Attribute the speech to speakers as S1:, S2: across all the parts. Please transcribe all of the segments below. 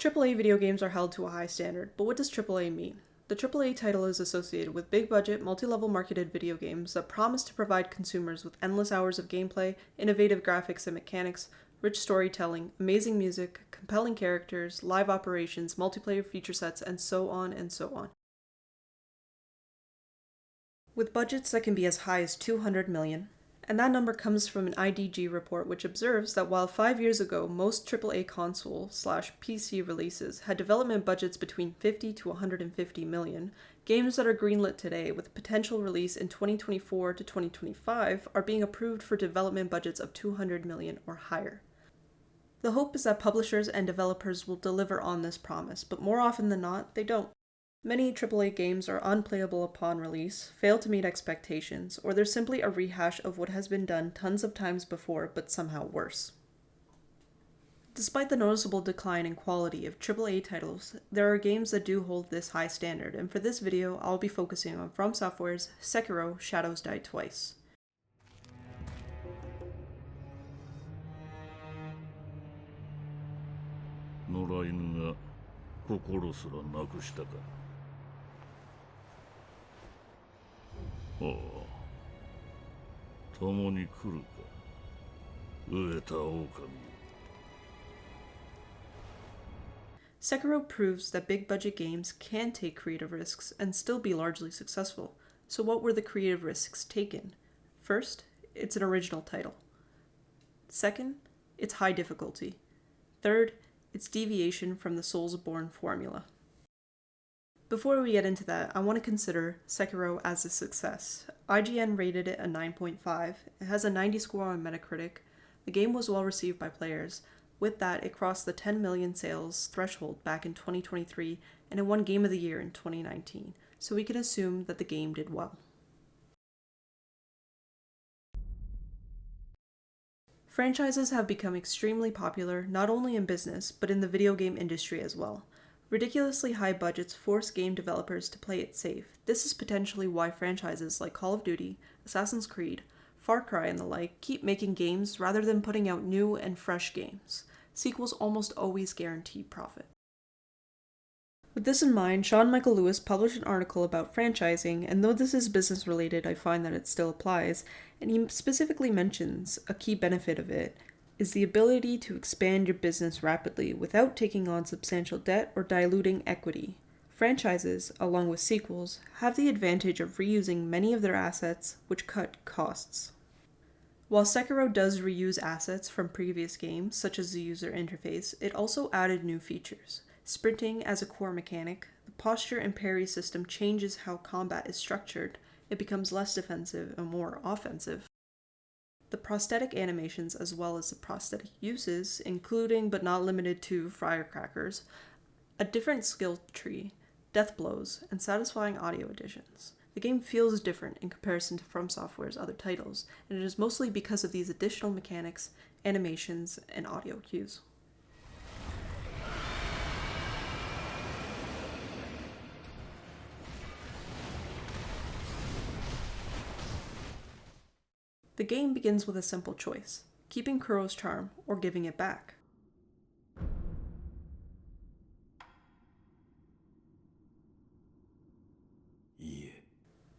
S1: AAA video games are held to a high standard, but what does AAA mean? The AAA title is associated with big-budget, multi-level marketed video games that promise to provide consumers with endless hours of gameplay, innovative graphics and mechanics, rich storytelling, amazing music, compelling characters, live operations, multiplayer feature sets, and so on and so on. With budgets that can be as high as $200 million. And that number comes from an IDG report which observes that while 5 years ago most AAA console/PC releases had development budgets between 50 to 150 million, games that are greenlit today with potential release in 2024 to 2025 are being approved for development budgets of 200 million or higher. The hope is that publishers and developers will deliver on this promise, but more often than not, they don't. Many AAA games are unplayable upon release, fail to meet expectations, or they're simply a rehash of what has been done tons of times before, but somehow worse. Despite the noticeable decline in quality of AAA titles, there are games that do hold this high standard, and for this video, I'll be focusing on From Software's Sekiro: Shadows Die Twice. Sekiro proves that big-budget games can take creative risks and still be largely successful. So what were the creative risks taken? First, it's an original title. Second, it's high difficulty. Third, it's deviation from the Soulsborne formula. Before we get into that, I want to consider Sekiro as a success. IGN rated it a 9.5. It has a 90 score on Metacritic. The game was well received by players. With that, it crossed the 10 million sales threshold back in 2023, and it won Game of the Year in 2019, so we can assume that the game did well. Franchises have become extremely popular, not only in business, but in the video game industry as well. Ridiculously high budgets force game developers to play it safe. This is potentially why franchises like Call of Duty, Assassin's Creed, Far Cry and the like keep making games rather than putting out new and fresh games. Sequels almost always guarantee profit. With this in mind, Sean Michael Lewis published an article about franchising, and though this is business related, I find that it still applies, and he specifically mentions a key benefit of it is the ability to expand your business rapidly without taking on substantial debt or diluting equity. Franchises, along with sequels, have the advantage of reusing many of their assets, which cut costs. While Sekiro does reuse assets from previous games, such as the user interface, it also added new features. Sprinting as a core mechanic, the posture and parry system changes how combat is structured. It becomes less defensive and more offensive. The prosthetic animations as well as the prosthetic uses, including but not limited to firecrackers, a different skill tree, death blows, and satisfying audio additions. The game feels different in comparison to From Software's other titles, and it is mostly because of these additional mechanics, animations, and audio cues. The game begins with a simple choice: keeping Kuro's charm or giving it back.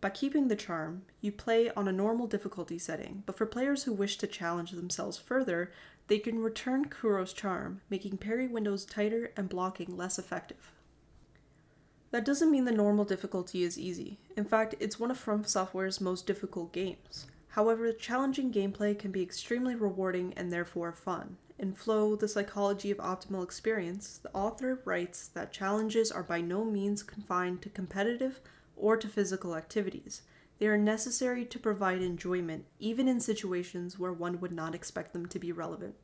S1: By keeping the charm, you play on a normal difficulty setting, but for players who wish to challenge themselves further, they can return Kuro's charm, making parry windows tighter and blocking less effective. That doesn't mean the normal difficulty is easy. In fact, it's one of From Software's most difficult games. However, challenging gameplay can be extremely rewarding and therefore fun. In Flow, The Psychology of Optimal Experience, the author writes that challenges are by no means confined to competitive or to physical activities. They are necessary to provide enjoyment, even in situations where one would not expect them to be relevant.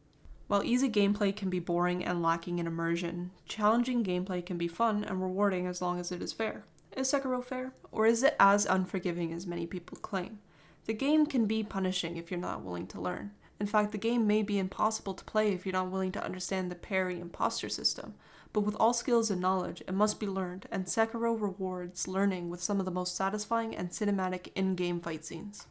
S1: While easy gameplay can be boring and lacking in immersion, challenging gameplay can be fun and rewarding as long as it is fair. Is Sekiro fair? Or is it as unforgiving as many people claim? The game can be punishing if you're not willing to learn. In fact, the game may be impossible to play if you're not willing to understand the parry and posture system. But with all skills and knowledge, it must be learned, and Sekiro rewards learning with some of the most satisfying and cinematic in-game fight scenes.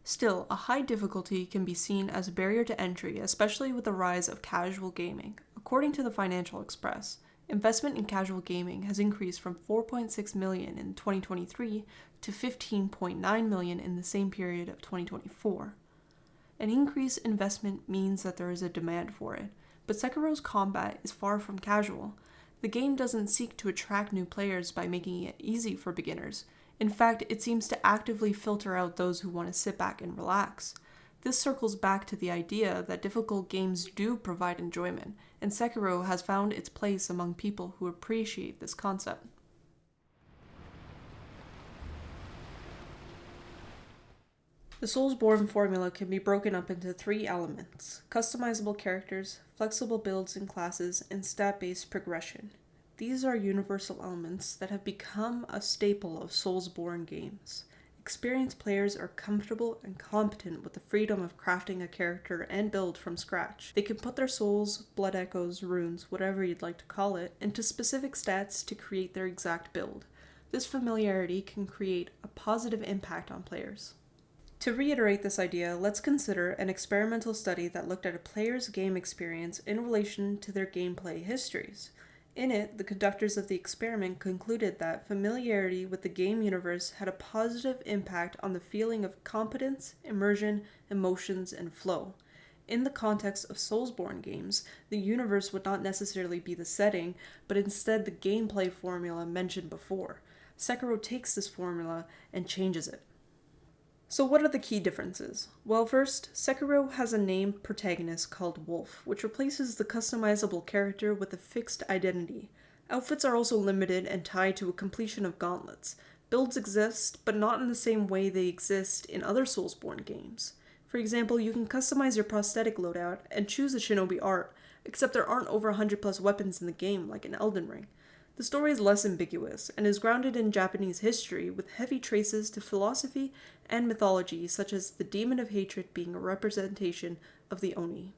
S1: Still, a high difficulty can be seen as a barrier to entry, especially with the rise of casual gaming. According to the Financial Express, investment in casual gaming has increased from 4.6 million in 2023 to 15.9 million in the same period of 2024. An increased investment means that there is a demand for it, but Sekiro's combat is far from casual. The game doesn't seek to attract new players by making it easy for beginners. In fact, it seems to actively filter out those who want to sit back and relax. This circles back to the idea that difficult games do provide enjoyment, and Sekiro has found its place among people who appreciate this concept. The Soulsborne formula can be broken up into 3 elements: customizable characters, flexible builds and classes, and stat-based progression. These are universal elements that have become a staple of Soulsborne games. Experienced players are comfortable and competent with the freedom of crafting a character and build from scratch. They can put their souls, blood echoes, runes, whatever you'd like to call it, into specific stats to create their exact build. This familiarity can create a positive impact on players. To reiterate this idea, let's consider an experimental study that looked at a player's game experience in relation to their gameplay histories. In it, the conductors of the experiment concluded that familiarity with the game universe had a positive impact on the feeling of competence, immersion, emotions, and flow. In the context of Soulsborne games, the universe would not necessarily be the setting, but instead the gameplay formula mentioned before. Sekiro takes this formula and changes it. So what are the key differences? Well, first, Sekiro has a named protagonist called Wolf, which replaces the customizable character with a fixed identity. Outfits are also limited and tied to a completion of gauntlets. Builds exist, but not in the same way they exist in other Soulsborne games. For example, you can customize your prosthetic loadout and choose a shinobi art, except there aren't over 100 plus weapons in the game like in Elden Ring. The story is less ambiguous and is grounded in Japanese history with heavy traces to philosophy and mythology, such as the demon of hatred being a representation of the Oni.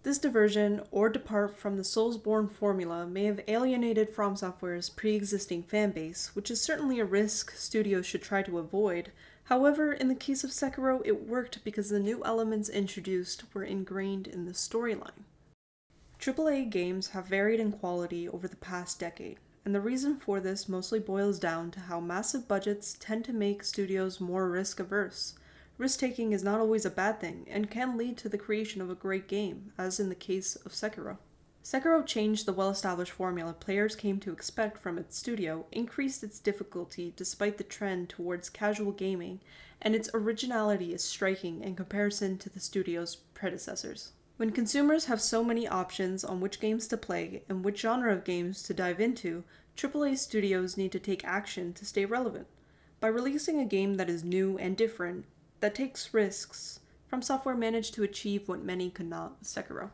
S1: This diversion or depart from the Soulsborne formula may have alienated From Software's pre-existing fanbase, which is certainly a risk studios should try to avoid. However, in the case of Sekiro, it worked because the new elements introduced were ingrained in the storyline. AAA games have varied in quality over the past decade, and the reason for this mostly boils down to how massive budgets tend to make studios more risk-averse. Risk-taking is not always a bad thing, and can lead to the creation of a great game, as in the case of Sekiro. Sekiro changed the well-established formula players came to expect from its studio, increased its difficulty despite the trend towards casual gaming, and its originality is striking in comparison to the studio's predecessors. When consumers have so many options on which games to play and which genre of games to dive into, AAA studios need to take action to stay relevant. By releasing a game that is new and different, that takes risks, From Software managed to achieve what many could not with Sekiro.